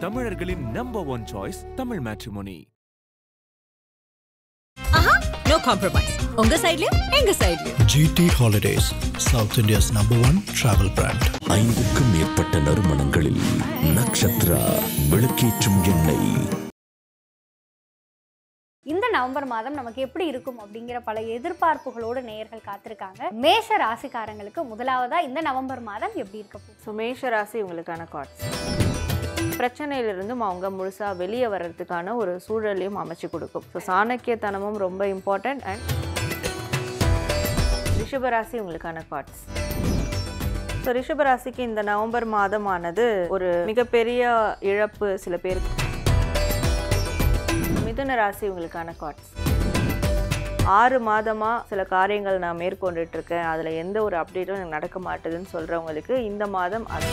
தமிழர்களின் number 1 choice Tamil matrimony. No compromise. உங்க சைடுலயும் எங்க சைடுலயும். GT Holidays, South India's #1 travel brand. 5க்கும் மேற்பட்ட நறுமணங்களில் நக்ஷத்ரா விளக்கேற்றும் எண்ணெய். இந்த நவம்பர் மாதம் நமக்கு எப்படி இருக்கும் அப்படிங்கிற பல எதிர்பார்ப்புகளோடு நேயர்கள் காத்திருக்காங்க. மேஷ ராசிக்காரங்களுக்கு முதலாவதா இந்த நவம்பர் மாதம் எப்படி இருக்க போகுது? ஸோ மேஷ ராசி உங்களுக்கான கார்ட்ஸ். பிரச்சனையிலிருந்தும் அவங்க முழுசாக வெளியே வர்றதுக்கான ஒரு சூழலையும் அமைச்சு கொடுக்கும். ஸோ சாணக்கியத்தனமும் ரொம்ப இம்பார்ட்டன்ட். அண்ட் ரிஷபராசி உங்களுக்கான கார்ட்ஸ். ஸோ ரிஷபராசிக்கு இந்த நவம்பர் மாதமானது ஒரு மிகப்பெரிய இழப்பு சில பேருக்கு. மிதுன ராசி உங்களுக்கான கார்ட்ஸ். 6 மாதமாக சில காரியங்கள் நான் மேற்கொண்டுட்டு இருக்கேன், அதில் எந்த ஒரு அப்டேட்டும் எனக்கு நடக்க மாட்டுதுன்னு சொல்கிறவங்களுக்கு இந்த மாதம் அது.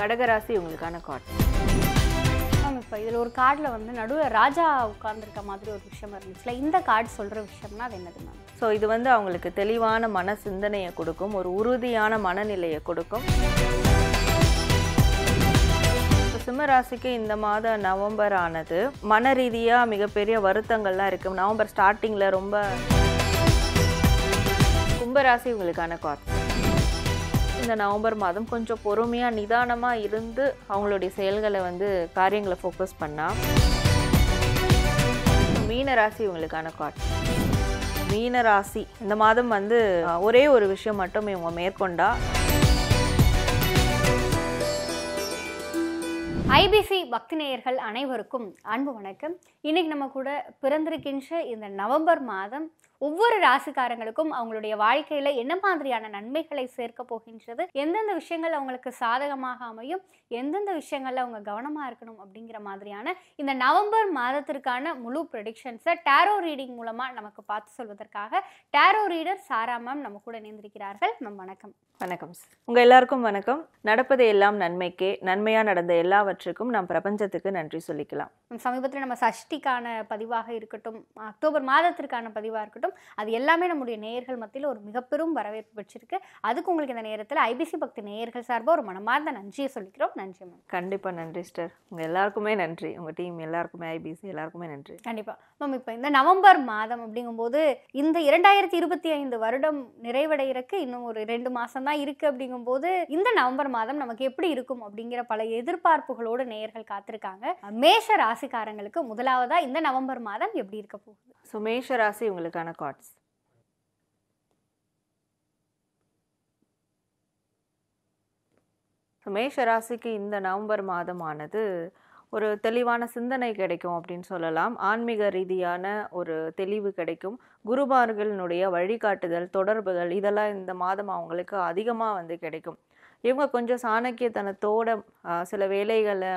கடகராசி உங்களுக்கான கார்ட்ஸ். இப்போ இதில் ஒரு கார்டில் வந்து நடுவில் ராஜா உட்கார்ந்துருக்க மாதிரி ஒரு விஷயம் இருந்துச்சுல, இந்த கார்டு சொல்கிற விஷயம்னா அது என்னது மேம்? ஸோ இது வந்து அவங்களுக்கு தெளிவான மன சிந்தனையை கொடுக்கும், ஒரு உறுதியான மனநிலையை கொடுக்கும். சிம்மராசிக்கு இந்த மாத நவம்பர் ஆனது மன ரீதியாக மிகப்பெரிய வருத்தங்கள்லாம் இருக்குது. நவம்பர் ஸ்டார்டிங்கில் ரொம்ப. கும்பராசி உங்களுக்கான கார்டு. இந்த நவம்பர் மாதம் கொஞ்சம் பொறுமையாக நிதானமாக இருந்து அவங்களுடைய செயல்களை வந்து காரியங்களை ஃபோக்கஸ் பண்ணால். மீனராசி உங்களுக்கான கார்டு. மீனராசி இந்த மாதம் வந்து ஒரே ஒரு விஷயம் மட்டும் இவங்க மேற்கொண்டா. ஐபிசி பக்தி நேயர்கள் அனைவருக்கும் அன்பு வணக்கம். இன்னைக்கு நம்ம கூட பிறந்திருக்கின்ற இந்த நவம்பர் மாதம் ஒவ்வொரு ராசிக்காரங்களுக்கும் அவங்களுடைய வாழ்க்கையில என்ன மாதிரியான நன்மைகளை சேர்க்க போகின்றது, எந்தெந்த விஷயங்கள் அவங்களுக்கு சாதகமாக அமையும், எந்தெந்த விஷயங்கள்ல அவங்க கவனமா இருக்கணும் அப்படிங்கிற மாதிரியான இந்த நவம்பர் மாதத்திற்கான முழு ப்ரெடிக்ஷன்ஸை டேரோ ரீடிங் மூலமா நமக்கு பார்த்து சொல்வதற்காக டேரோ ரீடர் சாரா மேம் நம்ம கூட இணைந்திருக்கிறார்கள். மேம் வணக்கம். வணக்கம். உங்கள் எல்லாருக்கும் வணக்கம். நடப்பது எல்லாம் நன்மைக்கே, நன்மையாக நடந்த எல்லாவற்றுக்கும் நாம் பிரபஞ்சத்துக்கு நன்றி சொல்லிக்கலாம். சமீபத்தில் நம்ம சஷ்டிக்கான பதிவாக இருக்கட்டும், அக்டோபர் மாதத்திற்கான பதிவாக இருக்கட்டும், அது எல்லாமே நம்முடைய நேயர்கள் மத்தியில் ஒரு மிகப்பெரும் வரவேற்பு பெற்றிருக்கு. அதுக்கு உங்களுக்கு இந்த நேரத்தில் ஐபிசி பக்தி நேயர்கள் சார்பாக ஒரு மனமார்ந்த நன்றியை சொல்லிக்கிறோம். நன்றி மேம். கண்டிப்பாக நன்றி சிஸ்டர். உங்கள் எல்லாருக்குமே நன்றி, உங்கள் டீம் எல்லாருக்குமே, ஐபிசி எல்லாருக்குமே நன்றி. கண்டிப்பாக மேம். இப்போ இந்த நவம்பர் மாதம் அப்படிங்கும்போது இந்த 2025 வருடம் நிறைவடைகிறதுக்கு இன்னும் ஒரு 2 மாதம் தான் இருக்கு. அப்படிங்கும்போது இந்த நவம்பர் மாதம் நமக்கு எப்படி இருக்கும் அப்படிங்கிற பல எதிர்பார்ப்புகளோடு நேயர்கள் காத்திருக்காங்க. மேஷ ராசிக்காரங்களுக்கு முதலாவதா இந்த நவம்பர் மாதம் எப்படி இருக்க போகுது? ஸோ மேஷ ராசி உங்களுக்கான கார்ட்ஸ். ஸோ மேஷ ராசிக்கு இந்த நவம்பர் மாதமானது ஒரு தெளிவான சிந்தனை கிடைக்கும் அப்படின்னு சொல்லலாம். ஆன்மீக ரீதியான ஒரு தெளிவு கிடைக்கும். குருமார்களினுடைய வழிகாட்டுதல், தொடர்புகள் இதெல்லாம் இந்த மாதம் அவங்களுக்கு அதிகமாக வந்து கிடைக்கும். இவங்க கொஞ்சம் சாணக்கியத்தனத்தோட சில வேலைகளை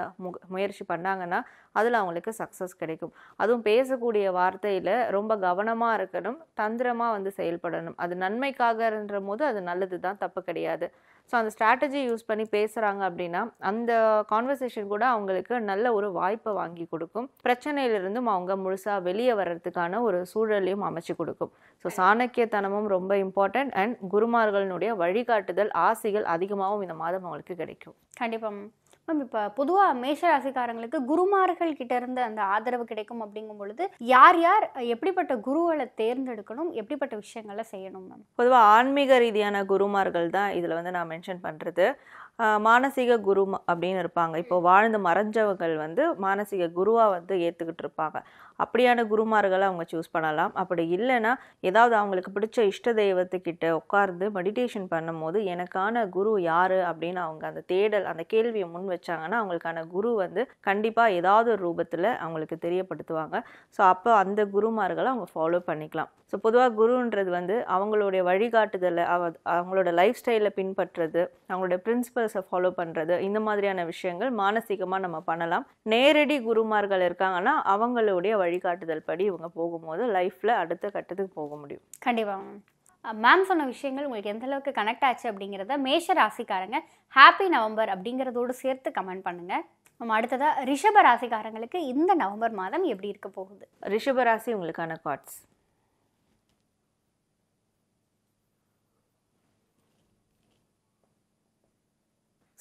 முயற்சி பண்ணாங்கன்னா அதில் அவங்களுக்கு சக்ஸஸ் கிடைக்கும். அதுவும் பேசக்கூடிய வார்த்தையில் ரொம்ப கவனமாக இருக்கணும், தந்திரமாக வந்து செயல்படணும். அது நன்மைக்காகன்ற போது அது நல்லது தான், தப்பு கிடையாது. ஸோ அந்த ஸ்ட்ராட்டஜி யூஸ் பண்ணி பேசுகிறாங்க அப்படின்னா அந்த கான்வர்சேஷன் கூட அவங்களுக்கு நல்ல ஒரு வாய்ப்பை வாங்கி கொடுக்கும். பிரச்சனையிலிருந்தும் அவங்க முழுசாக வெளியே வர்றதுக்கான ஒரு சூழலையும் அமைச்சு கொடுக்கும். ஸோ சாணக்கியத்தனமும் ரொம்ப இம்பார்ட்டன்ட். அண்ட் குருமார்களினுடைய வழிகாட்டுதல், ஆசைகள் அதிகமாகவும் இந்த மாதம் அவங்களுக்கு கிடைக்கும். கண்டிப்பாக மேம். இப்போ பொதுவாக மேஷ ராசிக்காரங்களுக்கு குருமார்கள் கிட்ட இருந்து அந்த ஆதரவு கிடைக்கும் அப்படிங்கும் பொழுது யார் யார் எப்படிப்பட்ட குருவை தேர்ந்தெடுக்கணும், எப்படிப்பட்ட விஷயங்களை செய்யணும் மேம்? பொதுவாக ஆன்மீக ரீதியான குருமார்கள் தான் இதில் வந்து நான் மென்ஷன் பண்ணுறது. மானசீக குரு அப்படின்னு இருப்பாங்க. இப்போ வாழ்ந்து மறைஞ்சவர்கள் வந்து மானசீக குருவாக வந்து ஏற்றுக்கிட்டு இருப்பாங்க. அப்படியான குருமார்களை அவங்க சூஸ் பண்ணலாம். அப்படி இல்லைன்னா ஏதாவது அவங்களுக்கு பிடிச்ச இஷ்ட தெய்வத்துக்கிட்ட உட்கார்ந்து மெடிடேஷன் பண்ணும்போது எனக்கான குரு யார் அப்படின்னு அவங்க அந்த தேடல், அந்த கேள்வியை முன் வச்சாங்கன்னா அவங்களுக்கான குரு வந்து கண்டிப்பாக ஏதாவது ஒரு ரூபத்தில் அவங்களுக்கு தெரியப்படுத்துவாங்க. ஸோ அப்போ அந்த குருமார்களை அவங்க ஃபாலோ பண்ணிக்கலாம். ஸோ பொதுவாக குருன்றது வந்து அவங்களுடைய வழிகாட்டுதலை, அவங்களோட லைஃப் ஸ்டைலை பின்பற்றுறது, அவங்களுடைய பிரின்சிபல்ஸை ஃபாலோ பண்ணுறது, இந்த மாதிரியான விஷயங்கள் மானசீகமாக நம்ம பண்ணலாம். நேரடி குருமார்கள் இருக்காங்கன்னா அவங்களுடைய வழிகாட்டுதல் படி இவங்க போகும்போது லைஃப்பில் அடுத்த கட்டத்துக்கு போக முடியும். கண்டிப்பாக மேம் சொன்ன விஷயங்கள் உங்களுக்கு எந்த அளவுக்கு கனெக்ட் ஆச்சு அப்படிங்கிறத மேஷ ராசிக்காரங்க ஹாப்பி நவம்பர் அப்படிங்கிறதோடு சேர்த்து கமெண்ட் பண்ணுங்க. நம்ம அடுத்ததா ரிஷப ராசிக்காரங்களுக்கு இந்த நவம்பர் மாதம் எப்படி இருக்க போகுது? ரிஷப ராசி உங்களுக்கான கார்ட்ஸ்.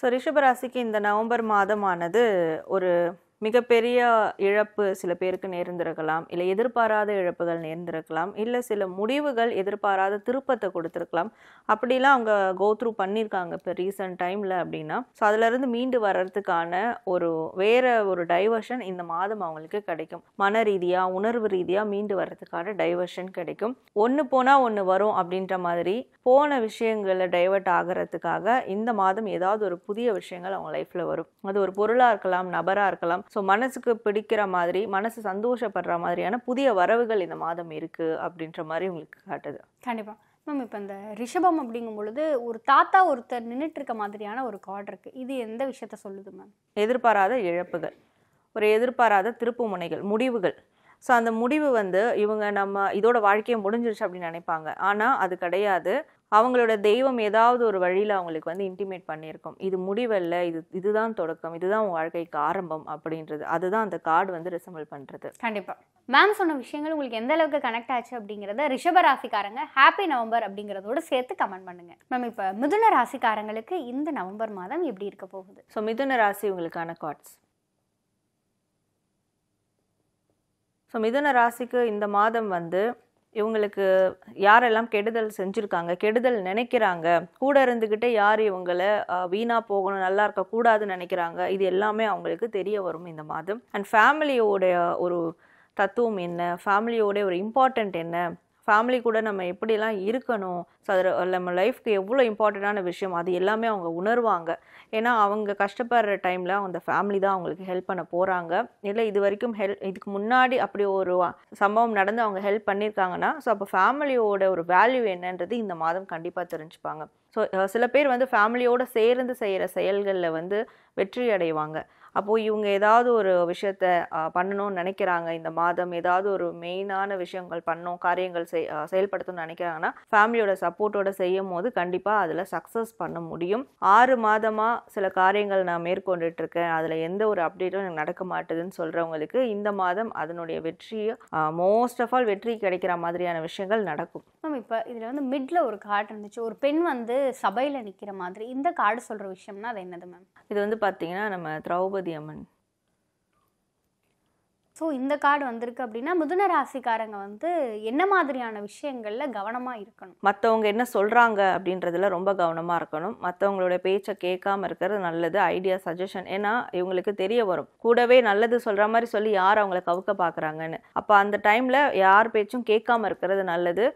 ஸோ ரிஷபராசிக்கு இந்த நவம்பர் மாதமானது ஒரு மிகப்பெரிய இழப்பு சில பேருக்கு நேர்ந்திருக்கலாம், இல்லை எதிர்பாராத இழப்புகள் நேர்ந்திருக்கலாம், இல்லை சில முடிவுகள் எதிர்பாராத திருப்பத்தை கொடுத்துருக்கலாம். அப்படிலாம் அவங்க கோத்ரூ பண்ணியிருக்காங்க இப்போ ரீசன்ட் டைமில் அப்படின்னா. ஸோ அதிலிருந்து மீண்டு வர்றதுக்கான வேற ஒரு டைவர்ஷன் இந்த மாதம் அவங்களுக்கு கிடைக்கும். மன ரீதியாக உணர்வு ரீதியாக மீண்டு வர்றதுக்கான டைவர்ஷன் கிடைக்கும். ஒன்று போனால் ஒன்று வரும் அப்படின்ற மாதிரி போன விஷயங்களை டைவர்ட் ஆகிறதுக்காக இந்த மாதம் ஏதாவது ஒரு புதிய விஷயங்கள் அவங்க லைஃப்பில் வரும். அது ஒரு பொருளாக இருக்கலாம், நபராக இருக்கலாம். ஸோ மனசுக்கு பிடிக்கிற மாதிரி, மனசு சந்தோஷப்படுற மாதிரியான புதிய வரவுகள் இந்த மாதம் இருக்குது அப்படின்ற மாதிரி உங்களுக்கு காட்டுது. கண்டிப்பாக மேம். இப்போ இந்த ரிஷபம் அப்படிங்கும் பொழுது ஒரு தாத்தா ஒருத்தர் நின்றுட்டு இருக்க மாதிரியான ஒரு கார்டு இருக்குது. இது எந்த விஷயத்த சொல்லுது மேம்? எதிர்பாராத இழப்புகள், ஒரு எதிர்பாராத திருப்பு முனைகள், முடிவுகள். ஸோ அந்த முடிவு இவங்க நம்ம இதோட வாழ்க்கையை முடிஞ்சிருச்சு அப்படின்னு நினைப்பாங்க. ஆனால் அது கிடையாது. அவங்களோட தெய்வம் ஏதாவது ஒரு வழியில் அவங்களுக்கு இன்டிமேட் பண்ணியிருக்கும். இது முடிவல்ல, இதுதான் தொடக்கம், இதுதான் உங்கள் வாழ்க்கைக்கு ஆரம்பம் அப்படின்றது. அதுதான் அந்த கார்டு ரிசம்பிள் பண்ணுறது. கண்டிப்பாக மேம் சொன்ன விஷயங்கள் உங்களுக்கு எந்த அளவுக்கு கனெக்ட் ஆச்சு அப்படிங்கிறத ரிஷபராசிக்காரங்க ஹாப்பி நவம்பர் அப்படிங்கிறதோடு சேர்த்து கமெண்ட் பண்ணுங்க மேம். இப்போ மிதுன ராசிக்காரங்களுக்கு இந்த நவம்பர் மாதம் எப்படி இருக்க போகுது? ஸோ மிதுன ராசி உங்களுக்கான கார்ட்ஸ். ஸோ மிதுன ராசிக்கு இந்த மாதம் இவங்களுக்கு யாரெல்லாம் கெடுதல் செஞ்சுருக்காங்க, கெடுதல் நினைக்கிறாங்க, கூட இருந்துக்கிட்டே யார் இவங்களை வீணாக போகணும், நல்லா இருக்கக்கூடாதுன்னு நினைக்கிறாங்க, இது எல்லாமே அவங்களுக்கு தெரிய வரும் இந்த மாதம். அண்ட் ஃபேமிலியோடைய ஒரு தத்துவம் என்ன, ஃபேமிலியோடைய ஒரு இம்பார்ட்டண்ட் என்ன, ஃபேமிலி கூட நம்ம எப்படிலாம் இருக்கணும், ஸோ அதில் நம்ம லைஃப்க்கு எவ்வளோ இம்பார்ட்டண்ட்டான விஷயம், அது எல்லாமே அவங்க உணர்வாங்க. ஏன்னா அவங்க கஷ்டப்படுற டைமில் அந்த ஃபேமிலி தான் அவங்களுக்கு ஹெல்ப் பண்ண போகிறாங்க. இல்லை இது வரைக்கும் இதுக்கு முன்னாடி அப்படி ஒரு சம்பவம் நடந்து அவங்க ஹெல்ப் பண்ணியிருக்காங்கன்னா, ஸோ அப்போ ஃபேமிலியோட ஒரு வேல்யூ என்னன்றது இந்த மாதம் கண்டிப்பாக தெரிஞ்சுப்பாங்க. ஸோ சில பேர் ஃபேமிலியோடு சேர்ந்து செய்கிற செயல்களில் வெற்றி அடைவாங்க. அப்போது இவங்க ஏதாவது ஒரு விஷயத்த பண்ணணும்னு நினைக்கிறாங்க, இந்த மாதம் ஏதாவது ஒரு மெயினான விஷயங்கள் பண்ணணும், காரியங்கள் செயல்படுத்தணும்னு நினைக்கிறாங்கன்னா ஃபேமிலியோட சப்போர்ட்டோட செய்யும் போது கண்டிப்பாக அதில் சக்ஸஸ் பண்ண முடியும். 6 மாதமாக சில காரியங்கள் நான் மேற்கொண்டுட்ருக்கேன், அதில் எந்த ஒரு அப்டேட்டும் எனக்கு நடக்க மாட்டுதுன்னு சொல்கிறவங்களுக்கு இந்த மாதம் அதனுடைய வெற்றியை மோஸ்ட் ஆஃப் ஆல் வெற்றி கிடைக்கிற மாதிரியான விஷயங்கள் நடக்கும். மேம் இப்போ இதில் மிட்ல ஒரு கார்டு இருந்துச்சு, ஒரு பெண் சபையில் நிற்கிற மாதிரி. இந்த கார்டு சொல்கிற விஷயம்னா அது என்னது மேம்? இது பார்த்தீங்கன்னா நம்ம திரௌபதி அம்மன். ஸோ இந்த கார்டு வந்திருக்கு அப்படின்னா மிதுன ராசிக்காரங்க என்ன மாதிரியான விஷயங்களில் கவனமாக இருக்கணும்? மற்றவங்க என்ன சொல்கிறாங்க அப்படின்றதுல ரொம்ப கவனமாக இருக்கணும். மற்றவங்களோட பேச்சை கேட்காம இருக்கிறது நல்லது. ஐடியா, சஜஷன், ஏன்னா இவங்களுக்கு தெரிய வரும் கூடவே நல்லது சொல்கிற மாதிரி சொல்லி யார் அவங்கள கவுக்க பார்க்குறாங்கன்னு. அப்போ அந்த டைமில் யார் பேச்சும் கேட்காம இருக்கிறது நல்லது.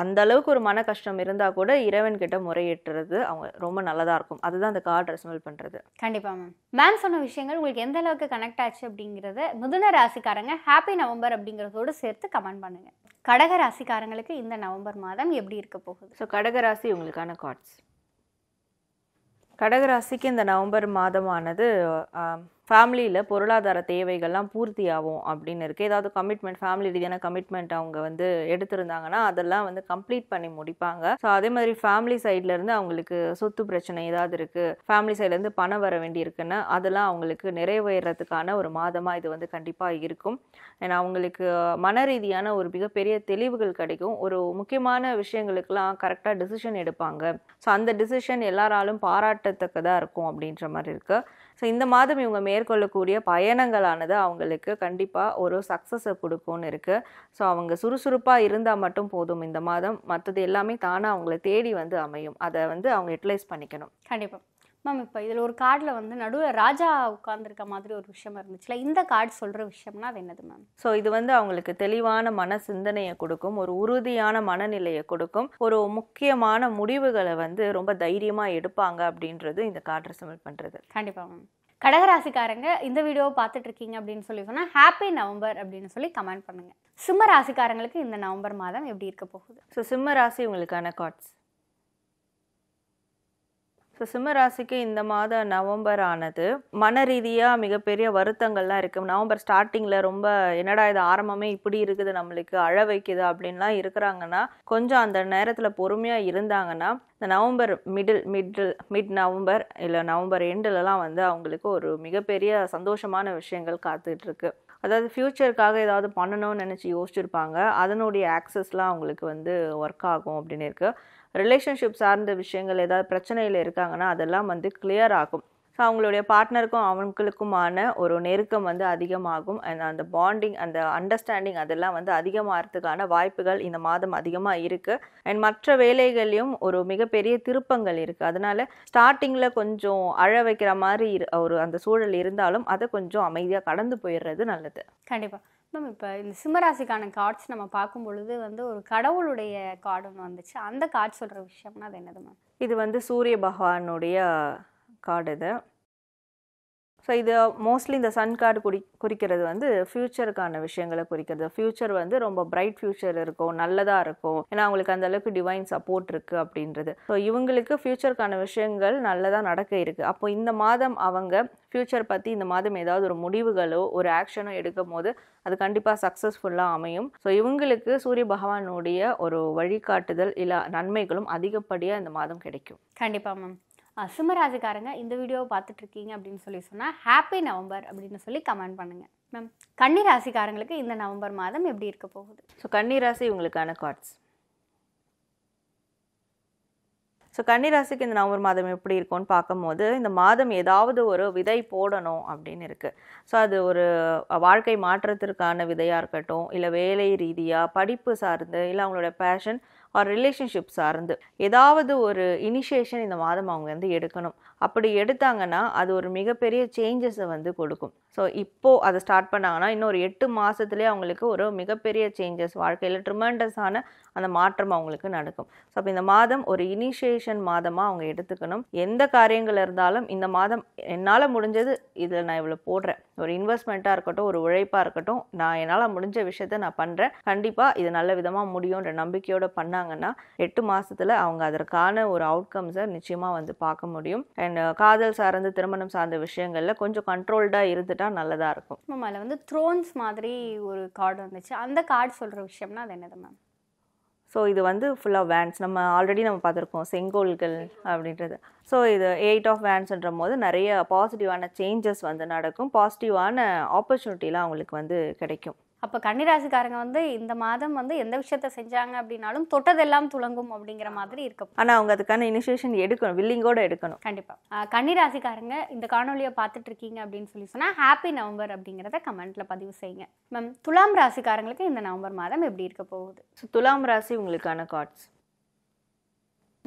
அந்த அளவுக்கு ஒரு மன கஷ்டம் இருந்தால் கூட இறைவன்கிட்ட முறையிட்டுறது அவங்க ரொம்ப நல்லதாக இருக்கும். அதுதான் அந்த கார்டு ரெசம்பிள் பண்ணுறது. கண்டிப்பாக மேம். மேம் சொன்ன விஷயங்கள் உங்களுக்கு எந்த அளவுக்கு கனெக்ட் ஆச்சு அப்படிங்கிறத மிதுன ராசிக்காரங்க ஹாப்பி நவம்பர் அப்படிங்கிறதோடு சேர்த்து கமெண்ட் பண்ணுங்க. கடக ராசிக்காரங்களுக்கு இந்த நவம்பர் மாதம் எப்படி இருக்க போகுது? ஸோ கடகராசி உங்களுக்கான கார்ட்ஸ். கடகராசிக்கு இந்த நவம்பர் மாதமானது ஃபேமிலியில் பொருளாதார தேவைகள்லாம் பூர்த்தி ஆகும் அப்படின்னு இருக்குது. ஏதாவது கமிட்மெண்ட், ஃபேமிலி ரீதியான கமிட்மெண்ட் அவங்க எடுத்திருந்தாங்கன்னா அதெல்லாம் கம்ப்ளீட் பண்ணி முடிப்பாங்க. ஸோ அதே மாதிரி ஃபேமிலி சைட்லேருந்து அவங்களுக்கு சொத்து பிரச்சனை ஏதாவது இருக்குது, ஃபேமிலி சைட்லேருந்து பணம் வர வேண்டி இருக்குன்னா அதெல்லாம் அவங்களுக்கு நிறைவேறதுக்கான ஒரு மாதமாக இது கண்டிப்பாக இருக்கும். ஏன்னா அவங்களுக்கு மன ரீதியான ஒரு மிகப்பெரிய தெளிவுகள் கிடைக்கும். ஒரு முக்கியமான விஷயங்களுக்கெல்லாம் கரெக்டாக டிசிஷன் எடுப்பாங்க. ஸோ அந்த டிசிஷன் எல்லாராலும் பாராட்டத்தக்கதாக இருக்கும் அப்படின்ற மாதிரி இருக்குது. ஸோ இந்த மாதம் இவங்க மேற்கொள்ளக்கூடிய பயணங்களானது அவங்களுக்கு கண்டிப்பாக ஒரு சக்ஸஸை கொடுக்கும்னு இருக்குது. ஸோ அவங்க சுறுசுறுப்பாக இருந்தால் மட்டும் போதும் இந்த மாதம், மற்றது எல்லாமே தானாக அவங்கள தேடி அமையும். அதை அவங்க யூட்டிலைஸ் பண்ணிக்கணும். கண்டிப்பாக மேம். இப்போ இதில் ஒரு கார்டில் நடுவில் ராஜா உட்கார்ந்துருக்க மாதிரி ஒரு விஷயம் இருந்துச்சுல, இந்த கார்டு சொல்கிற விஷயம்னா அது என்னது மேம்? ஸோ இது அவங்களுக்கு தெளிவான மன சிந்தனையை கொடுக்கும், ஒரு உறுதியான மனநிலையை கொடுக்கும், ஒரு முக்கியமான முடிவுகளை ரொம்ப தைரியமாக எடுப்பாங்க அப்படின்றது இந்த கார்டு ரெசம்பிள் பண்ணுறது. கண்டிப்பாக மேம். கடகராசிக்காரங்க இந்த வீடியோவை பார்த்துட்டு இருக்கீங்க அப்படின்னு சொன்னால் ஹாப்பி நவம்பர் அப்படின்னு சொல்லி கமெண்ட் பண்ணுங்க. சிம்ம ராசிக்காரங்களுக்கு இந்த நவம்பர் மாதம் எப்படி இருக்க போகுது? ஸோ சிம்ம ராசி உங்களுக்கான கார்ட்ஸ். ஸோ சிம்ம ராசிக்கு இந்த மாத நவம்பர் ஆனது மன ரீதியாக மிகப்பெரிய வருத்தங்கள்லாம் இருக்குது. நவம்பர் ஸ்டார்டிங்கில் ரொம்ப என்னடா இது ஆரம்பமே இப்படி இருக்குது, நம்மளுக்கு அழ வைக்குது அப்படின்லாம் இருக்கிறாங்கன்னா கொஞ்சம் அந்த நேரத்தில் பொறுமையாக இருந்தாங்கன்னா இந்த நவம்பர் மிட் நவம்பர் இல்லை நவம்பர் எண்டுலலாம் அவங்களுக்கு ஒரு மிகப்பெரிய சந்தோஷமான விஷயங்கள் காத்துட்ருக்கு. அதாவது ஃப்யூச்சருக்காக ஏதாவது பண்ணணும்னு நினச்சி யோசிச்சுருப்பாங்க, அதனுடைய ஆக்சஸ்லாம் அவங்களுக்கு ஒர்க் ஆகும் அப்படின்னு இருக்குது. ரிலேஷன்ஷிப் சார்ந்த விஷயங்கள் ஏதாவது பிரச்சனையில் இருக்காங்கன்னா அதெல்லாம் வந்து கிளியர் ஆகும். ஸோ அவங்களுடைய பார்ட்னருக்கும் அவங்களுக்குமான ஒரு நெருக்கம் வந்து அதிகமாகும். அந்த பாண்டிங், அந்த அண்டர்ஸ்டாண்டிங் அதெல்லாம் வந்து அதிகமாகிறதுக்கான வாய்ப்புகள் இந்த மாதம் அதிகமாக இருக்குது. அண்ட் மற்ற வேலைகளையும் ஒரு மிகப்பெரிய திருப்பங்கள் இருக்குது. அதனால ஸ்டார்டிங்கில் கொஞ்சம் அழ வைக்கிற மாதிரி ஒரு அந்த சூழல் இருந்தாலும் அதை கொஞ்சம் அமைதியாக கடந்து போயிடுறது நல்லது. கண்டிப்பாக மேம். இப்போ இந்த சிம்மராசிக்கான கார்ட்ஸ் நம்ம பார்க்கும் பொழுது வந்து ஒரு கடவுளுடைய கார்டு ஒன்று வந்துச்சு. அந்த கார்டு சொல்கிற விஷயம்னா அது என்னது மேம்? இது வந்து சூரிய பகவானுடைய கார்டு இது. ஸோ இது மோஸ்ட்லி இந்த சன் கார்டு குறிக்கிறது வந்து ஃப்யூச்சருக்கான விஷயங்களை குறிக்கிறது. ஃப்யூச்சர் வந்து ரொம்ப பிரைட் ஃப்யூச்சர் இருக்கும், நல்லதாக இருக்கும். ஏன்னா அவங்களுக்கு அந்த அளவுக்கு டிவைன் சப்போர்ட் இருக்குது அப்படின்றது. ஸோ இவங்களுக்கு ஃப்யூச்சருக்கான விஷயங்கள் நல்லதாக நடக்க இருக்குது. அப்போ இந்த மாதம் அவங்க ஃப்யூச்சர் பற்றி இந்த மாதம் ஏதாவது ஒரு முடிவுகளோ ஒரு ஆக்ஷனோ எடுக்கும் போது அது கண்டிப்பாக சக்ஸஸ்ஃபுல்லாக அமையும். ஸோ இவங்களுக்கு சூரிய பகவானுடைய ஒரு வழிகாட்டுதல் இல்லை நன்மைகளும் அதிகப்படியாக இந்த மாதம் கிடைக்கும். கண்டிப்பாக மேம். சிம்மராசிக்காரங்க இந்த வீடியோவை பார்த்துட்டு இருக்கீங்க அப்படின்னு சொன்னால் ஹாப்பி நவம்பர் அப்படின்னு சொல்லி கமெண்ட் பண்ணுங்கள் மேம். கன்னி ராசிக்காரங்களுக்கு இந்த நவம்பர் மாதம் எப்படி இருக்க போகுது? ஸோ கன்னி ராசி உங்களுக்கான கார்ட்ஸ். ஸோ கன்னிராசிக்கு இந்த நவம்பர் மாதம் எப்படி இருக்கும்னு பார்க்கும்போது இந்த மாதம் ஏதாவது ஒரு விதை போடணும் அப்படின்னு இருக்குது. ஸோ அது ஒரு வாழ்க்கை மாற்றத்திற்கான விதையாக இருக்கட்டும், இல்லை வேலை ரீதியாக, படிப்பு சார்ந்து, இல்லை அவங்களோட பேஷன் ஆர் ரிலேஷன்ஷிப் சார்ந்து ஏதாவது ஒரு இனிஷியேஷன் இந்த மாதம் அவங்க வந்து எடுக்கணும். அப்படி எடுத்தாங்கன்னா அது ஒரு மிகப்பெரிய சேஞ்சஸை வந்து கொடுக்கும். ஸோ இப்போது அதை ஸ்டார்ட் பண்ணாங்கன்னா இன்னும் ஒரு 8 மாதத்துலேயே அவங்களுக்கு ஒரு மிகப்பெரிய சேஞ்சஸ் வாழ்க்கையில் ட்ரிமெண்டஸான அந்த மாற்றம் அவங்களுக்கு நடக்கும். ஸோ அப்போ இந்த மாதம் ஒரு இனிஷியேஷன் மாதமாக அவங்க எடுத்துக்கணும். எந்த காரியங்கள் இருந்தாலும் இந்த மாதம் என்னால் முடிஞ்சது இதில் நான் இவ்வளோ போடுறேன், ஒரு இன்வெஸ்ட்மெண்ட்டாக இருக்கட்டும், ஒரு உழைப்பாக இருக்கட்டும், நான் என்னால் முடிஞ்ச விஷயத்த நான் பண்ணுறேன், கண்டிப்பாக இது நல்ல விதமாக முடியுன்ற நம்பிக்கையோடு பண்ணாங்கன்னா 8 மாதத்தில் அவங்க அதற்கான ஒரு அவுட்கம்ஸை நிச்சயமாக வந்து பார்க்க முடியும். அண்ட் காதல் சார்ந்து திருமணம் சார்ந்த விஷயங்களில் கொஞ்சம் கண்ட்ரோல்டாக இருந்துட்டால் நல்லதாக இருக்கும். மேம் அதில் வந்து த்ரோன்ஸ் மாதிரி ஒரு கார்டு வந்துச்சு. அந்த கார்டு சொல்கிற விஷயம்னா அது என்னது மேம்? ஸோ இது வந்து ஃபுல்லாக வேன்ஸ் நம்ம ஆல்ரெடி நம்ம பார்த்துருக்கோம், செங்கோல்கள் அப்படின்றது. ஸோ இது 8 ஆஃப் வேன்ஸ்ன்ற போது நிறைய பாசிட்டிவான சேஞ்சஸ் வந்து நடக்கும், பாசிட்டிவான ஆப்பர்ச்சுனிட்டிலாம் அவங்களுக்கு வந்து கிடைக்கும். அப்போ கன்னிராசிக்காரங்க வந்து இந்த மாதம் வந்து எந்த விஷயத்த செஞ்சாங்க அப்படின்னாலும் தொட்டதெல்லாம் துலங்கும் அப்படிங்கிற மாதிரி இருக்கும். ஆனால் அவங்க அதுக்கான இனிஷியேஷன் எடுக்கணும், வில்லிங்கோட எடுக்கணும். கண்டிப்பாக கன்னிராசிக்காரங்க இந்த காணொலியை பார்த்துட்டு இருக்கீங்க அப்படின்னு சொன்னால் ஹாப்பி நவம்பர் அப்படிங்கிறத கமெண்ட்டில் பதிவு செய்யுங்க மேம். துலாம் ராசிக்காரங்களுக்கு இந்த நவம்பர் மாதம் எப்படி இருக்க போகுது? ஸோ துலாம் ராசி உங்களுக்கான கார்ட்ஸ்.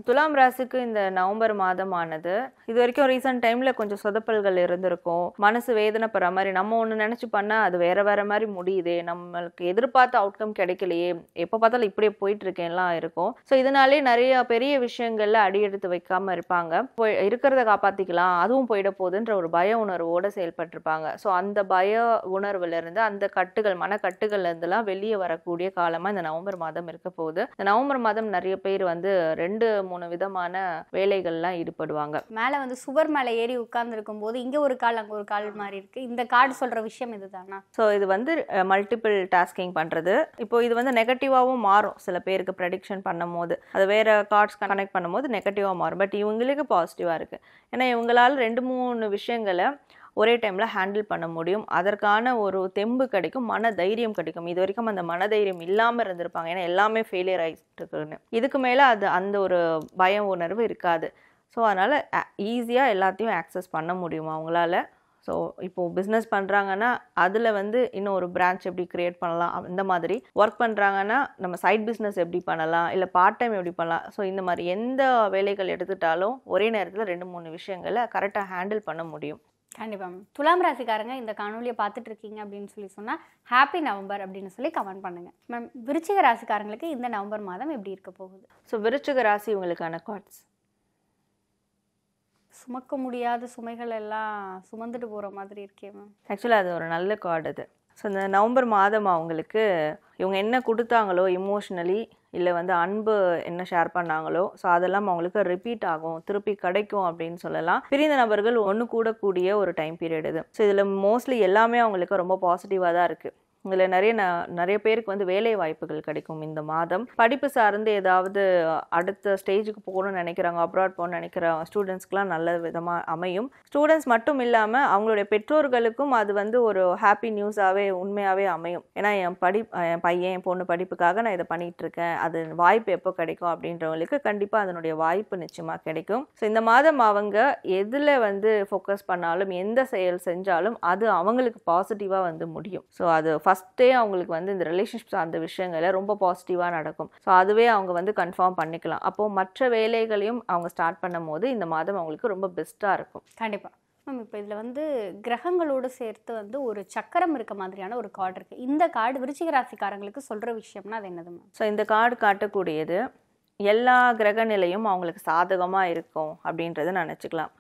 துலாம் ராசிக்கு இந்த நவம்பர் மாதமானது இது வரைக்கும் ரீசன்ட் டைமில் கொஞ்சம் சொதப்பல்கள் இருந்திருக்கும், மனசு வேதனைப்படுற மாதிரி, நம்ம ஒன்று நினச்சி பண்ணால் அது வேறு மாதிரி முடியுதே, நம்மளுக்கு எதிர்பார்த்த அவுட்கம் கிடைக்கலையே, எப்போ பார்த்தாலும் இப்படியே போயிட்டுருக்கேன்லாம் இருக்கும். ஸோ இதனாலே நிறைய பெரிய விஷயங்களில் அடி எடுத்து வைக்காமல் இருப்பாங்க. இருக்கிறத காப்பாற்றிக்கலாம், அதுவும் போயிட போகுதுன்ற ஒரு பய உணர்வோடு செயல்பட்டிருப்பாங்க. ஸோ அந்த பய உணர்வுலேருந்து, அந்த கட்டுகள், மனக்கட்டுகள்லேருந்துலாம் வெளியே வரக்கூடிய காலமாக இந்த நவம்பர் மாதம் இருக்க போகுது. இந்த நவம்பர் மாதம் நிறைய பேர் வந்து 2-3 விதமான வேலைகள்லாம் ஈடுபடுவாங்க. மேலே வந்து சுவர் மேலே ஏறி உட்கார்ந்துருக்கும் போது இங்கே ஒரு கால் அங்கே ஒரு கால் மாதிரி இருக்குது. இந்த கார்டு சொல்கிற விஷயம் இதுதானா? ஸோ இது வந்து மல்டிபிள் டாஸ்கிங் பண்ணுறது. இப்போ இது வந்து நெகட்டிவாகவும் மாறும், சில பேருக்கு ப்ரெடிக்ஷன் பண்ணும் போது அது வேறு கார்ட்ஸ் கனெக்ட் பண்ணும் போது நெகட்டிவாக மாறும். பட் இவங்களுக்கு பாசிட்டிவாக இருக்குது. ஏன்னா இவங்களால் 2-3 விஷயங்களை ஒரே டைமில் ஹேண்டில் பண்ண முடியும். அதற்கான ஒரு தெம்பு கிடைக்கும், மன தைரியம் கிடைக்கும். இது வரைக்கும் அந்த மன தைரியம் இல்லாமல் இருந்திருப்பாங்க, ஏன்னா எல்லாமே ஃபெயிலியர் ஆகிட்டு இருக்குன்னு. இதுக்கு மேலே அது அந்த ஒரு பய உணர்வு இருக்காது. ஸோ அதனால் ஈஸியாக எல்லாத்தையும் ஆக்சஸ் பண்ண முடியும் அவங்களால. ஸோ இப்போது பிஸ்னஸ் பண்ணுறாங்கன்னா அதில் வந்து இன்னும் ஒரு பிரான்ச் எப்படி க்ரியேட் பண்ணலாம், இந்த மாதிரி ஒர்க் பண்ணுறாங்கன்னா நம்ம சைட் பிஸ்னஸ் எப்படி பண்ணலாம், இல்லை பார்ட் டைம் எப்படி பண்ணலாம். ஸோ இந்த மாதிரி எந்த வேலைகள் எடுத்துட்டாலும் ஒரே நேரத்தில் 2-3 விஷயங்களை கரெக்டாக ஹேண்டில் பண்ண முடியும். கண்டிப்பாக மேம். துலாம் ராசிக்காரங்க இந்த காணொலியை பார்த்துட்டு இருக்கீங்க அப்படின்னு சொன்னால் ஹாப்பி நவம்பர் அப்படின்னு சொல்லி கமெண்ட் பண்ணுங்கள் மேம். விருச்சிக ராசிக்காரங்களுக்கு இந்த நவம்பர் மாதம் எப்படி இருக்க போகுது? ஸோ விருச்சிக ராசி உங்களுக்கான கார்ட்ஸ். சுமக்க முடியாத சுமைகள் எல்லாம் சுமந்துட்டு போகிற மாதிரி இருக்கே மேம். ஆக்சுவலாக அது ஒரு நல்ல கார்டு அது. ஸோ இந்த நவம்பர் மாதம் அவங்களுக்கு இவங்க என்ன கொடுத்தாங்களோ இமோஷ்னலி, இல்லை வந்து அன்பு என்ன ஷேர் பண்ணாங்களோ, ஸோ அதெல்லாம் அவங்களுக்கு ரிப்பீட் ஆகும், திருப்பி கிடைக்கும் அப்படின்னு சொல்லலாம். பிரிந்த நபர்கள் ஒன்று கூடக்கூடிய ஒரு டைம் பீரியட் இது. ஸோ இதில் மோஸ்ட்லி எல்லாமே அவங்களுக்கு ரொம்ப பாசிட்டிவாக தான் இருக்குது. இதில் நிறைய பேருக்கு வந்து வேலை வாய்ப்புகள் கிடைக்கும் இந்த மாதம். படிப்பு சார்ந்து ஏதாவது அடுத்த ஸ்டேஜுக்கு போகணும்னு நினைக்கிறாங்க, அப்ராட் போகணும்னு நினைக்கிற ஸ்டூடெண்ட்ஸ்க்குலாம் நல்ல விதமாக அமையும். ஸ்டூடெண்ட்ஸ் மட்டும் இல்லாமல் அவங்களுடைய பெற்றோர்களுக்கும் அது வந்து ஒரு ஹாப்பி நியூஸாகவே உண்மையாகவே அமையும். ஏன்னா என் பையன் என் பொண்ணு படிப்புக்காக நான் இதை பண்ணிகிட்டு இருக்கேன், அது வாய்ப்பு எப்போ கிடைக்கும் அப்படின்றவங்களுக்கு கண்டிப்பாக அதனுடைய வாய்ப்பு நிச்சயமாக கிடைக்கும். ஸோ இந்த மாதம் அவங்க எதில் வந்து ஃபோக்கஸ் பண்ணாலும் எந்த செயல் செஞ்சாலும் அது அவங்களுக்கு பாசிட்டிவாக வந்து முடியும். ஸோ அது ஃபஸ்ட்டே அவங்களுக்கு வந்து இந்த ரிலேஷன்ஷிப் சார்ந்த விஷயங்களை ரொம்ப பாசிட்டிவாக நடக்கும். ஸோ அதுவே அவங்க வந்து கன்ஃபார்ம் பண்ணிக்கலாம். அப்போது மற்ற வேலைகளையும் அவங்க ஸ்டார்ட் பண்ணும் போது இந்த மாதம் அவங்களுக்கு ரொம்ப பெஸ்ட்டாக இருக்கும். கண்டிப்பாக மேம். இப்போ இதில் வந்து கிரகங்களோடு சேர்த்து வந்து ஒரு சக்கரம் இருக்க மாதிரியான ஒரு கார்டு இருக்குது. இந்த கார்டு விருச்சிக ராசிக்காரங்களுக்கு சொல்கிற விஷயம்னா அது என்னது மேம்? ஸோ இந்த கார்டு காட்டக்கூடியது எல்லா கிரக நிலையும் அவங்களுக்கு சாதகமாக இருக்கும் அப்படின்றத நினச்சிக்கலாம்.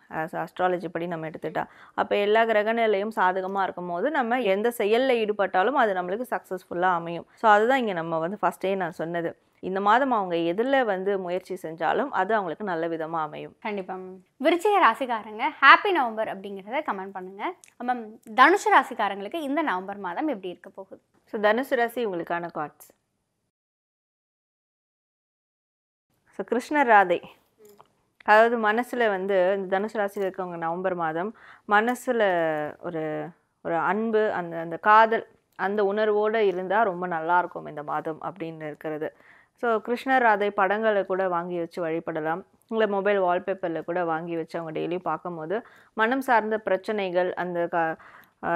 அஸ்ட்ராலஜி படி நம்ம எடுத்துட்டா அப்போ எல்லா கிரக நிலையும் சாதகமாக இருக்கும் போது நம்ம எந்த செயலில் ஈடுபட்டாலும் அது நம்மளுக்கு சக்ஸஸ்ஃபுல்லாக அமையும். ஸோ அதுதான் இங்கே நம்ம வந்து ஃபஸ்ட்டே நான் சொன்னது. இந்த மாதம் அவங்க எதில் வந்து முயற்சி செஞ்சாலும் அது அவங்களுக்கு நல்ல விதமாக அமையும். கண்டிப்பாக மேம். விருச்சிக ராசிக்காரங்க ஹாப்பி நவம்பர் அப்படிங்கிறத கமெண்ட் பண்ணுங்கள். மேம் தனுஷு ராசிக்காரங்களுக்கு இந்த நவம்பர் மாதம் எப்படி இருக்க போகுது? ஸோ தனுசு ராசி உங்களுக்கான கார்ட்ஸ். ஸோ கிருஷ்ணர் ராதை, அதாவது மனசில் வந்து இந்த தனுசு ராசியில் இருக்கவங்க நவம்பர் மாதம் மனசில் ஒரு ஒரு அன்பு, அந்த காதல், அந்த உணர்வோடு இருந்தால் ரொம்ப நல்லாயிருக்கும் இந்த மாதம் அப்படின்னு இருக்கிறது. ஸோ கிருஷ்ணர் ராதை படங்களை கூட வாங்கி வச்சு வழிபடலாம். இல்லை மொபைல் வால்பேப்பரில் கூட வாங்கி வச்சு அவங்க டெய்லியும் பார்க்கும்போது மனம் சார்ந்த பிரச்சனைகள், அந்த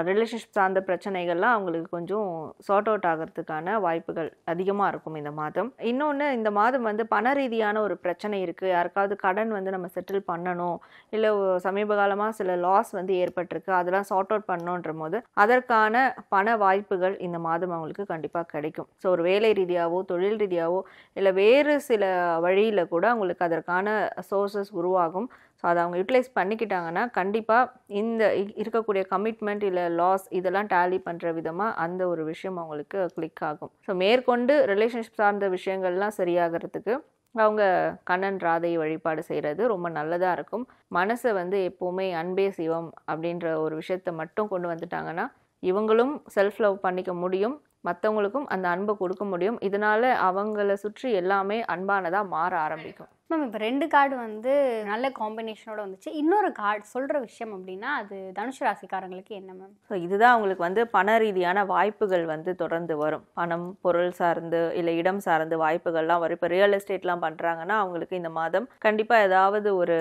ரிலேஷன்ஷிப் சார்ந்த பிரச்சனைகள்லாம் அவங்களுக்கு கொஞ்சம் சார்ட் அவுட் ஆகிறதுக்கான வாய்ப்புகள் அதிகமாக இருக்கும் இந்த மாதம். இன்னொன்று, இந்த மாதம் வந்து பண ரீதியான ஒரு பிரச்சனை இருக்குது, யாருக்காவது கடன் வந்து நம்ம செட்டில் பண்ணணும், இல்லை சமீப காலமாக சில லாஸ் வந்து ஏற்பட்டிருக்கு, அதெல்லாம் சார்ட் அவுட் பண்ணணுன்ற போது அதற்கான பண வாய்ப்புகள் இந்த மாதம் அவங்களுக்கு கண்டிப்பாக கிடைக்கும். ஸோ ஒரு வேலை ரீதியாகவோ தொழில் ரீதியாகவோ இல்லை வேறு சில வழியில் கூட அவங்களுக்கு அதற்கான சோர்சஸ் உருவாகும். ஸோ அதை அவங்க யூட்டிலைஸ் பண்ணிக்கிட்டாங்கன்னா கண்டிப்பாக இந்த இருக்கக்கூடிய கமிட்மெண்ட் இல்லை லாஸ் இதெல்லாம் டேலி பண்ணுற விதமாக அந்த ஒரு விஷயம் அவங்களுக்கு கிளிக் ஆகும். ஸோ மேற்கொண்டு ரிலேஷன்ஷிப் சார்ந்த விஷயங்கள்லாம் சரியாகிறதுக்கு அவங்க கண்ணன் ராதை வழிபாடு செய்கிறது ரொம்ப நல்லதாக இருக்கும். மனசை வந்து எப்போவுமே அன்பே சிவம் அப்படின்ற ஒரு விஷயத்தை மட்டும் கொண்டு வந்துட்டாங்கன்னா இவங்களும் செல்ஃப் லவ் பண்ணிக்க முடியும், மற்றவங்களுக்கும் அந்த அன்பை கொடுக்க முடியும். இதனால் அவங்கள சுற்றி எல்லாமே அன்பானதாக மாற ஆரம்பிக்கும். மேம் இப்போ 2 கார்டு வந்து நல்ல காம்பினேஷனோட வந்துச்சு. இன்னொரு கார்டு சொல்கிற விஷயம் அப்படின்னா அது தனுஷு ராசிக்காரங்களுக்கு என்ன மேம்? ஸோ இதுதான் அவங்களுக்கு வந்து பண ரீதியான வாய்ப்புகள் வந்து தொடர்ந்து வரும். பணம், பொருள் சார்ந்து இல்லை இடம் சார்ந்து வாய்ப்புகள்லாம் வரும். இப்போ ரியல் எஸ்டேட்லாம் பண்ணுறாங்கன்னா அவங்களுக்கு இந்த மாதம் கண்டிப்பாக ஏதாவது ஒரு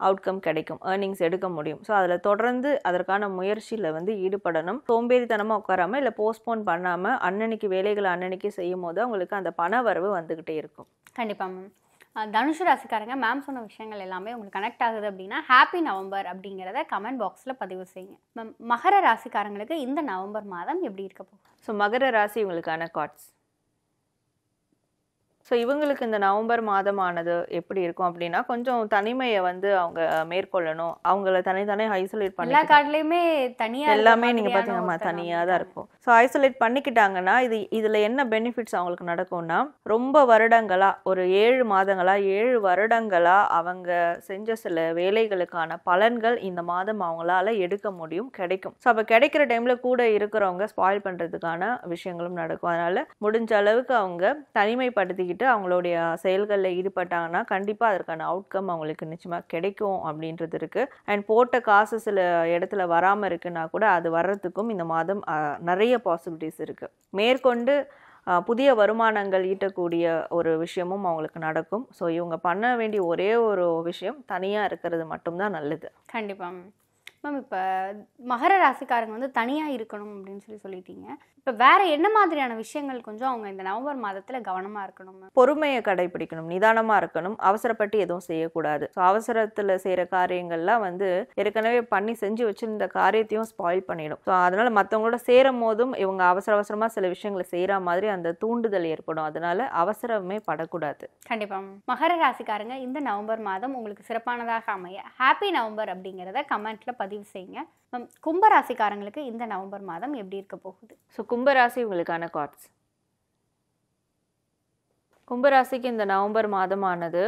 அவுட்கம் கிடைக்கும், ஏர்னிங்ஸ் எடுக்க முடியும். ஸோ அதில் தொடர்ந்து அதற்கான முயற்சியில் வந்து ஈடுபடணும். சோம்பேறித்தனமாக உட்காராமல் இல்லை போஸ்ட்போன் பண்ணாமல் அன்னன்னைக்கு வேலைகளை அன்னன்னைக்கு செய்யும் போது அவங்களுக்கு அந்த பண வரவு வந்துக்கிட்டே இருக்கும். கண்டிப்பாக மேம். தனுஷு ராசிக்காரங்க மேம் சொன்ன விஷயங்கள் எல்லாமே உங்களுக்கு கனெக்ட் ஆகுது அப்படின்னா ஹாப்பி நவம்பர் அப்படிங்கிறத கமெண்ட் பாக்ஸில் பதிவு செய்யுங்க. மேம் மகர ராசிக்காரங்களுக்கு இந்த நவம்பர் மாதம் எப்படி இருக்க போகுது? ஸோ மகர ராசி உங்களுக்கான கார்ட்ஸ். ஸோ இவங்களுக்கு இந்த நவம்பர் மாதமானது எப்படி இருக்கும் அப்படின்னா கொஞ்சம் தனிமையை வந்து அவங்க மேற்கொள்ளணும். அவங்கள தனித்தனே ஐசோலேட் பண்ணி எல்லா கார்டுலையுமே தனியாக எல்லாமே நீங்கள் பார்த்தீங்கன்னா தனியாக தான் இருக்கும். ஸோ ஐசோலேட் பண்ணிக்கிட்டாங்கன்னா இதில் என்ன பெனிஃபிட்ஸ் அவங்களுக்கு நடக்கும்னா ரொம்ப வருடங்களாக ஒரு 7 மாதங்களாக 7 வருடங்களாக அவங்க செஞ்ச சில வேலைகளுக்கான பலன்கள் இந்த மாதம் அவங்களால எடுக்க முடியும், கிடைக்கும். ஸோ அப்போ கிடைக்கிற டைமில் கூட இருக்கிறவங்க ஸ்பாயில் பண்ணுறதுக்கான விஷயங்களும் நடக்கும். அதனால் முடிஞ்ச அளவுக்கு அவங்க தனிமைப்படுத்திக்கிட்டு அவங்களுடைய செயல்களில் ஈடுபட்டாங்கன்னா கண்டிப்பாக அதற்கான அவுட்கம் அவங்களுக்கு நிச்சயமாக கிடைக்கும் அப்படின்றது இருக்குது. அண்ட் போட்ட காசு சில இடத்துல வராமல் இருக்குன்னா கூட அது வர்றதுக்கும் இந்த மாதம் நிறைய பாசிபிலிட்டிஸ் இருக்குது. மேற்கொண்டு புதிய வருமானங்கள் ஈட்டக்கூடிய ஒரு விஷயமும் அவங்களுக்கு நடக்கும். ஸோ இவங்க பண்ண வேண்டிய ஒரே ஒரு விஷயம் தனியாக இருக்கிறது மட்டும்தான் நல்லது. கண்டிப்பாக மேம். இப்போ மகர ராசிக்காரங்க வந்து தனியாக இருக்கணும் அப்படின்னு சொல்லிட்டீங்க. இப்போ வேற என்ன மாதிரியான விஷயங்கள் கொஞ்சம் அவங்க இந்த நவம்பர் மாதத்தில் கவனமாக இருக்கணும்? பொறுமையை கடைபிடிக்கணும், நிதானமாக இருக்கணும், அவசரப்பட்டு எதுவும் செய்யக்கூடாது. ஸோ அவசரத்தில் செய்கிற காரியங்கள்லாம் வந்து ஏற்கனவே பண்ணி செஞ்சு வச்சுருந்த காரியத்தையும் ஸ்பாயில் பண்ணிடும். ஸோ அதனால் மற்றவங்களோட சேரும் போதும் இவங்க அவசரமாக சில விஷயங்களை செய்கிற மாதிரி அந்த தூண்டுதல் ஏற்படும். அதனால அவசரமே படக்கூடாது. கண்டிப்பாக. மகர ராசிக்காரங்க இந்த நவம்பர் மாதம் உங்களுக்கு சிறப்பானதாக அமைய ஹாப்பி நவம்பர் அப்படிங்கிறத கமெண்ட்டில் பதிவு செய்யுங்க. கும்பராசிக்காரங்களுக்கு இந்த நவம்பர் மாதம் எப்படி இருக்க போகுது? ஸோ கும்பராசி உங்களுக்கான கார்ட்ஸ். கும்பராசிக்கு இந்த நவம்பர் மாதமானது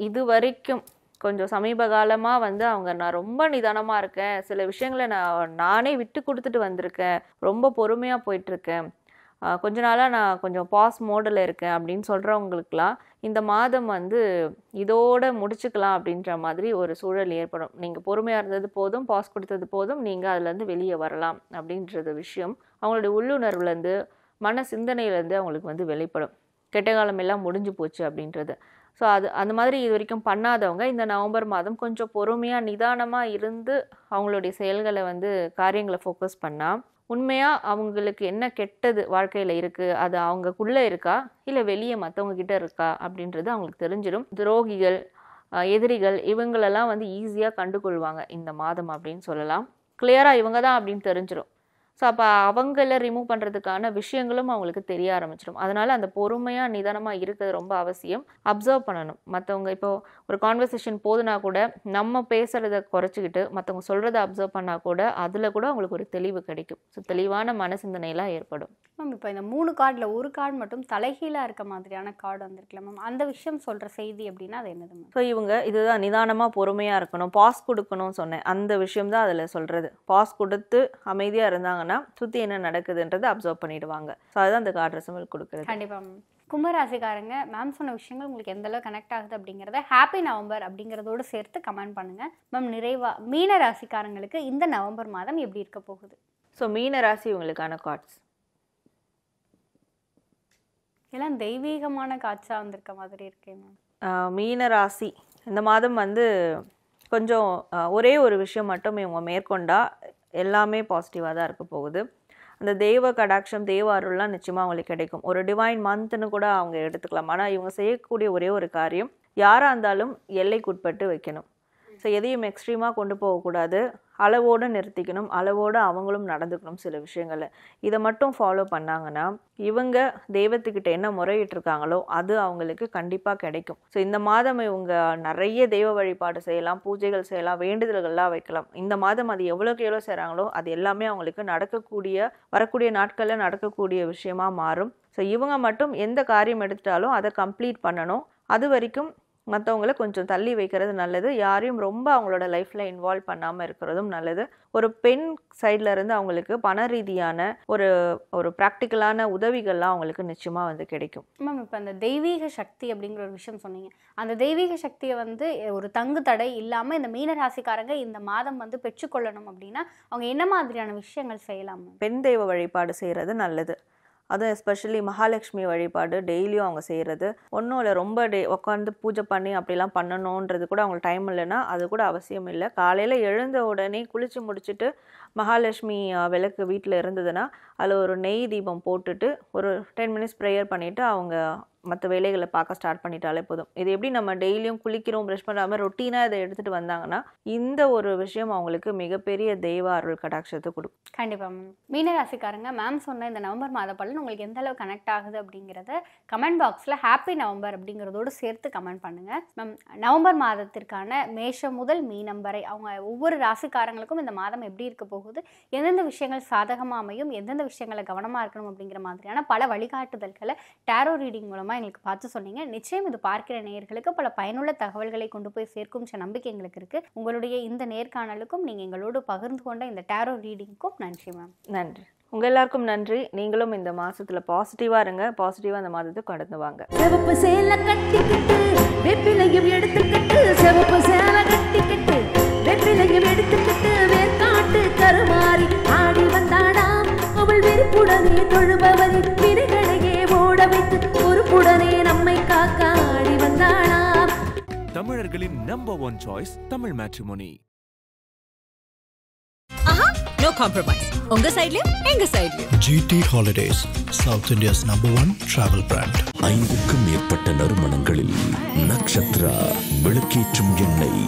இது வரைக்கும் கொஞ்சம் சமீப காலமாக வந்து அவங்க நான் ரொம்ப நிதானமாக இருக்கேன், சில விஷயங்களை நானே விட்டு கொடுத்துட்டு வந்திருக்கேன், ரொம்ப பொறுமையாக போயிட்டுருக்கேன், கொஞ்ச நாளாக நான் கொஞ்சம் பாஸ் மோடில் இருக்கேன் அப்படின்னு சொல்கிறவங்களுக்கெல்லாம் இந்த மாதம் வந்து இதோடு முடிச்சுக்கலாம் அப்படின்ற மாதிரி ஒரு சூழல் ஏற்படும். நீங்கள் பொறுமையாக இருந்தது போதும், பாஸ் கொடுத்தது போதும், நீங்கள் அதுலேருந்து வெளியே வரலாம் அப்படின்றது விஷயம் அவங்களுடைய உள்ளுணர்வுலேருந்து மன சிந்தனையிலேருந்து அவங்களுக்கு வந்து வெளிப்படும். கெட்ட காலம் எல்லாம் முடிஞ்சு போச்சு அப்படின்றது. ஸோ அந்த மாதிரி இது வரைக்கும் பண்ணாதவங்க இந்த நவம்பர் மாதம் கொஞ்சம் பொறுமையாக நிதானமாக இருந்து அவங்களுடைய செயல்களை வந்து காரியங்களை ஃபோக்கஸ் பண்ணால் உண்மையாக அவங்களுக்கு என்ன கெட்டது வாழ்க்கையில் இருக்குது, அது அவங்களுக்குள்ளே இருக்கா இல்லை வெளியே மற்றவங்க கிட்ட இருக்கா அப்படின்றது அவங்களுக்கு தெரிஞ்சிடும். துரோகிகள், எதிரிகள் இவங்களெல்லாம் வந்து ஈஸியாக கண்டுகொள்வாங்க இந்த மாதம் அப்படின்னு சொல்லலாம். கிளியராக இவங்க தான் அப்படின்னு தெரிஞ்சிடும். ஸோ அப்போ அவங்கள ரிமூவ் பண்ணுறதுக்கான விஷயங்களும் அவங்களுக்கு தெரிய ஆரம்பிச்சிடும். அதனால் அந்த பொறுமையாக நிதானமாக இருக்கிறது ரொம்ப அவசியம். அப்சர்வ் பண்ணணும். மற்றவங்க இப்போது ஒரு கான்வர்சேஷன் போதுனா கூட நம்ம பேசுகிறத குறைச்சிக்கிட்டு மற்றவங்க சொல்கிறத அப்சர்வ் பண்ணால் கூட அதில் கூட அவங்களுக்கு ஒரு தெளிவு கிடைக்கும். ஸோ தெளிவான மனசிந்தனையெல்லாம் ஏற்படும். மேம் இப்போ இந்த 3 கார்டில் ஒரு கார்டு மட்டும் தலைகீழாக இருக்க மாதிரியான கார்டு வந்திருக்கல மேம், அந்த விஷயம் சொல்கிற செய்தி அப்படின்னா அது என்னது மேம்? ஸோ இவங்க இதுதான் நிதானமாக பொறுமையாக இருக்கணும், பாஸ் கொடுக்கணும்னு சொன்னேன், அந்த விஷயம் தான் அதில் சொல்கிறது. பாஸ் கொடுத்து அமைதியாக இருந்தாங்கன்னா சுற்றி என்ன நடக்குதுன்றதை அப்சர்வ் பண்ணிடுவாங்க. ஸோ அதுதான் அந்த கார்டு ரெசமல் கொடுக்குறது. கண்டிப்பாக மேம். கும்பராசிக்காரங்க மேம் சொன்ன விஷயங்கள் உங்களுக்கு எந்த அளவு கனெக்ட் ஆகுது அப்படிங்கிறத ஹாப்பி நவம்பர் அப்படிங்கிறதோடு சேர்த்து கமெண்ட் பண்ணுங்கள் மேம். நிறைவாக மீன ராசிக்காரங்களுக்கு இந்த நவம்பர் மாதம் எப்படி இருக்க போகுது? ஸோ மீன ராசி இவங்களுக்கான கார்ட்ஸ் எல்லாம் தெய்வீகமான காட்சாக வந்திருக்க மாதிரி இருக்கேன் மேம். மீன ராசி இந்த மாதம் வந்து கொஞ்சம் ஒரே ஒரு விஷயம் மட்டும் இவங்க மேற்கொண்டா எல்லாமே பாசிட்டிவாக தான் இருக்க போகுது. அந்த தெய்வ கடாட்சம், தெய்வ அருள்லாம் நிச்சயமாக அவங்களுக்கு கிடைக்கும். ஒரு டிவைன் மந்த்னு கூட அவங்க எடுத்துக்கலாம். ஆனால் இவங்க செய்யக்கூடிய ஒரே ஒரு காரியம் யாராக இருந்தாலும் எல்லைக்குட்பட்டு வைக்கணும். ஸோ எதையும் எக்ஸ்ட்ரீமாக கொண்டு போகக்கூடாது, அளவோடு நிறுத்திக்கணும், அளவோடு அவங்களும் நடந்துக்கணும் சில விஷயங்களை. இதை மட்டும் ஃபாலோ பண்ணாங்கன்னா இவங்க தெய்வத்துக்கிட்ட என்ன முறையிட்டிருக்காங்களோ அது அவங்களுக்கு கண்டிப்பாக கிடைக்கும். ஸோ இந்த மாதம் இவங்க நிறைய தெய்வ வழிபாடு செய்யலாம், பூஜைகள் செய்யலாம், வேண்டுதல்கள்லாம் வைக்கலாம். இந்த மாதம் அது எவ்வளோக்கு எவ்வளோ செய்கிறாங்களோ அது எல்லாமே அவங்களுக்கு வரக்கூடிய நாட்களில் நடக்கக்கூடிய விஷயமா மாறும். ஸோ இவங்க மட்டும் எந்த காரியம் எடுத்துட்டாலும் அதை கம்ப்ளீட் பண்ணணும். அது வரைக்கும் மற்றவங்களை கொஞ்சம் தள்ளி வைக்கிறது நல்லது. யாரையும் ரொம்ப அவங்களோட லைஃப்பில் இன்வால்வ் பண்ணாமல் இருக்கிறதும் நல்லது. ஒரு பெண் சைடில் இருந்து அவங்களுக்கு பண ரீதியான ஒரு ப்ராக்டிக்கலான உதவிகள்லாம் அவங்களுக்கு நிச்சயமாக வந்து கிடைக்கும். மேம் இப்போ அந்த தெய்வீக சக்தி அப்படிங்கிற ஒரு விஷயம் சொன்னீங்க. அந்த தெய்வீக சக்தியை வந்து ஒரு தங்கு தடை இல்லாமல் இந்த மீன ராசிக்காரங்க இந்த மாதம் வந்து பெற்றுக்கொள்ளணும் அப்படின்னா அவங்க என்ன மாதிரியான விஷயங்கள் செய்யலாம்? பெண் தெய்வ வழிபாடு செய்கிறது நல்லது. அதுவும் எஸ்பெஷலி மகாலட்சுமி வழிபாடு டெய்லியும் அவங்க செய்கிறது. ஒன்றும் இல்லை, ரொம்ப உட்காந்து பூஜை பண்ணி அப்படிலாம் பண்ணணுன்றது கூட அவங்களுக்கு டைம் இல்லைன்னா அது கூட அவசியம் இல்லை. காலையில் எழுந்த உடனே குளித்து முடிச்சுட்டு மகாலட்சுமி விளக்கு வீட்டில் இருந்ததுன்னா அதில் ஒரு நெய் தீபம் போட்டுட்டு ஒரு 10 minutes ப்ரேயர் பண்ணிவிட்டு அவங்க மற்ற வேலைகளை பார்க்க ஸ்டார்ட் பண்ணிட்டாலே போதும். இது எப்படி நம்ம டெய்லியும் குளிக்கிறோம், ப்ரஷ் பண்ணாமல் ரொட்டீனாக இதை எடுத்துகிட்டு வந்தாங்கன்னா இந்த ஒரு விஷயம் அவங்களுக்கு மிகப்பெரிய தெய்வ அருள் கடாட்சத்தை கொடுக்கும். கண்டிப்பாக மேம். மீனராசிக்காரங்க மேம் சொன்ன இந்த நவம்பர் மாத பலன் உங்களுக்கு எந்த அளவு கனெக்ட் ஆகுது அப்படிங்கிறத கமெண்ட் பாக்ஸில் ஹாப்பி நவம்பர் அப்படிங்கிறதோடு சேர்த்து கமெண்ட் பண்ணுங்கள் மேம். நவம்பர் மாதத்திற்கான மேஷம் முதல் மீனம் வரை அவங்க ஒவ்வொரு ராசிக்காரங்களுக்கும் இந்த மாதம் எப்படி இருக்க போகுது, எந்தெந்த விஷயங்கள் சாதகமாக அமையும், எந்தெந்த விஷயங்களை கவனமாக இருக்கணும் அப்படிங்கிற மாதிரியான பல வழிகாட்டுதல்களை டேரோ ரீடிங் மூலமாக எங்களுக்கு பார்த்து சொன்னீங்க. நிச்சயம் இது பார்க்கிற நேயர்களுக்கு பல பயனுள்ள தகவல்களை கொண்டு போய் சேர்க்கும் நம்பிக்கை எங்களுக்கு இருக்கு. உங்களுடைய இந்த நேர்காணலுக்கும் நீங்க எங்களோடு பகிர்ந்து கொண்ட இந்த டேரோ ரீடிங்க்கும் நன்றி மேம். நன்றி. உங்க எல்லாருக்கும் நன்றி. நீங்களும் இந்த மாசத்துல பாசிட்டிவா இருங்க, பாசிட்டிவா இந்த மாதத்தை கடந்து வாங்க. செவப்பு சேலை கட்டிக்கிட்டு வெப்பிலையும் எடுத்துக்கிட்டு, செவப்பு சேலை கட்டிக்கிட்டு வெப்பிலையும் எடுத்துக்கிட்டு வேர்க்காட்டு கருமாறி ஆடி வந்தாடாம். அவள் விருப்புடனே தொழுபவரின் வினைகளையே ஓட வைத்து பொறுப்புடனே நம்மை காக்க ஆடி வந்தாளாம். தமிழர்களின் number 1 choice Tamil Matrimony. No compromise. உங்க சைடுலயும் எங்க சைடுலயும். GT Holidays, South India's #1 travel brand. 5க்கும் மேற்பட்ட நறுமணங்களில் நக்ஷத்ரா விளக்கேற்றும் எண்ணெய்.